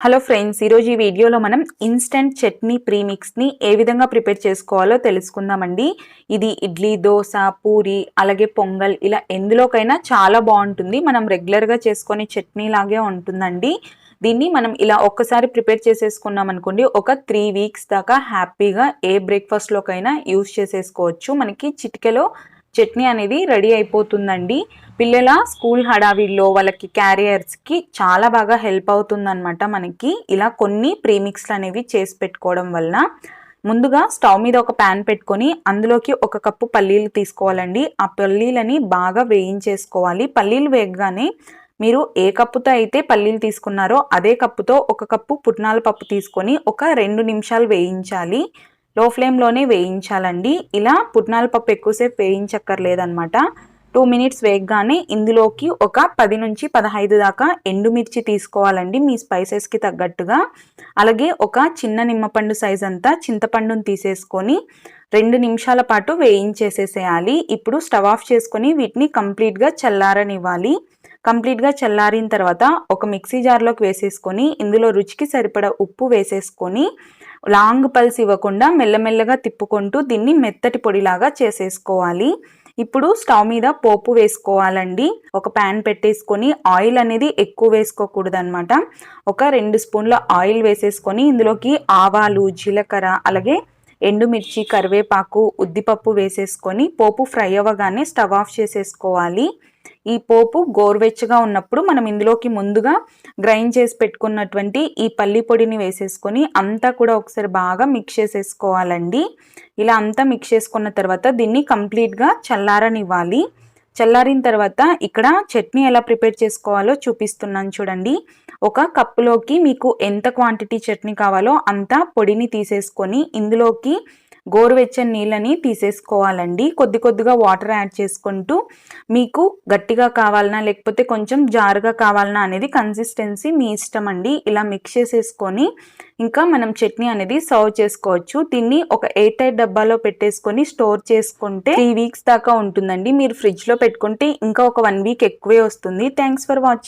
Hello friends, ఈరోజు ఈ వీడియోలో మనం ఇన్స్టెంట్ చట్నీ ప్రీమిక్స్ని ఏ విధంగా ప్రిపేర్ చేసుకోవాలో తెలుసుకుందామండి. ఇది ఇడ్లీ, దోశ, పూరి, అలాగే పొంగల్ ఇలా ఎందులోకైనా చాలా బాగుంటుంది. మనం రెగ్యులర్గా చేసుకునే చట్నీ లాగే ఉంటుందండి. దీన్ని మనం ఇలా ఒక్కసారి ప్రిపేర్ చేసేసుకున్నాం అనుకోండి, ఒక 3 వీక్స్ దాకా హ్యాపీగా ఏ బ్రేక్ఫాస్ట్లోకైనా యూస్ చేసేసుకోవచ్చు. మనకి చిటికెలో చట్నీ అనేది రెడీ అయిపోతుందండి. పిల్లల స్కూల్ హడావిడిలో వాళ్ళకి క్యారియర్స్కి చాలా బాగా హెల్ప్ అవుతుందన్నమాట. మనకి ఇలా కొన్ని ప్రీమిక్స్లు అనేవి చేసి పెట్టుకోవడం వలన ముందుగా స్టవ్ మీద ఒక ప్యాన్ పెట్టుకొని అందులోకి 1 కప్పు పల్లీలు తీసుకోవాలండి. ఆ పల్లీలని బాగా వేయించేసుకోవాలి. పల్లీలు వేగగానే మీరు ఏ కప్పుతో అయితే పల్లీలు తీసుకున్నారో అదే కప్పుతో 1 కప్పు పుట్నాల పప్పు తీసుకొని ఒక 2 నిమిషాలు వేయించాలి. లో ఫ్లేమ్లోనే వేయించాలండి. ఇలా పుట్నాల పప్పు ఎక్కువసేపు వేయించక్కర్లేదన్నమాట. 2 మినిట్స్ వేగగానే ఇందులోకి ఒక 10 నుంచి 15 దాకా ఎండుమిర్చి తీసుకోవాలండి మీ స్పైసెస్కి తగ్గట్టుగా. అలాగే ఒక చిన్న నిమ్మపండు సైజ్ అంతా చింతపండుని తీసేసుకొని 2 నిమిషాల పాటు వేయించేసేసేయాలి. ఇప్పుడు స్టవ్ ఆఫ్ చేసుకొని వీటిని కంప్లీట్గా చల్లారనివ్వాలి. కంప్లీట్గా చల్లారిన తర్వాత ఒక మిక్సీ జార్లోకి వేసేసుకొని ఇందులో రుచికి సరిపడా ఉప్పు వేసేసుకొని లాంగ్ పల్స్ ఇవ్వకుండా మెల్లమెల్లగా తిప్పుకుంటూ దీన్ని మెత్తటి పొడిలాగా చేసేసుకోవాలి. ఇప్పుడు స్టవ్ మీద పోపు వేసుకోవాలండి. ఒక ప్యాన్ పెట్టేసుకొని ఆయిల్ అనేది ఎక్కువ వేసుకోకూడదు అనమాట. ఒక 2 స్పూన్ల ఆయిల్ వేసేసుకొని ఇందులోకి ఆవాలు, జీలకర్ర, అలాగే ఎండుమిర్చి, కరివేపాకు, ఉద్దిపప్పు వేసేసుకొని పోపు ఫ్రై అవ్వగానే స్టవ్ ఆఫ్ చేసేసుకోవాలి. ఈ పోపు గోరువెచ్చగా ఉన్నప్పుడు మనం ఇందులోకి ముందుగా గ్రైండ్ చేసి పెట్టుకున్నటువంటి ఈ పల్లి పొడిని వేసేసుకొని అంతా కూడా ఒకసారి బాగా మిక్స్ చేసేసుకోవాలండి. ఇలా అంతా మిక్స్ చేసుకున్న తర్వాత దీన్ని కంప్లీట్గా చల్లారనివ్వాలి. చల్లారిన తర్వాత ఇక్కడ చట్నీ ఎలా ప్రిపేర్ చేసుకోవాలో చూపిస్తున్నాను చూడండి. ఒక కప్పులోకి మీకు ఎంత క్వాంటిటీ చట్నీ కావాలో అంత పొడిని తీసేసుకొని ఇందులోకి గోరువెచ్చని నీళ్ళని తీసేసుకోవాలండి. కొద్ది కొద్దిగా వాటర్ యాడ్ చేసుకుంటూ మీకు గట్టిగా కావాలన్నా లేకపోతే కొంచెం జారుగా కావాలన్నా అనేది కన్సిస్టెన్సీ మీ ఇష్టం అండి. ఇలా మిక్స్ చేసేసుకొని ఇంకా మనం చట్నీ అనేది సర్వ్ చేసుకోవచ్చు. దీన్ని ఒక 8 డబ్బాలో పెట్టేసుకొని స్టోర్ చేసుకుంటే 3 వీక్స్ దాకా ఉంటుందండి. మీరు ఫ్రిడ్జ్లో పెట్టుకుంటే ఇంకా ఒక 1 వీక్ ఎక్కువే వస్తుంది. Thanks for watching.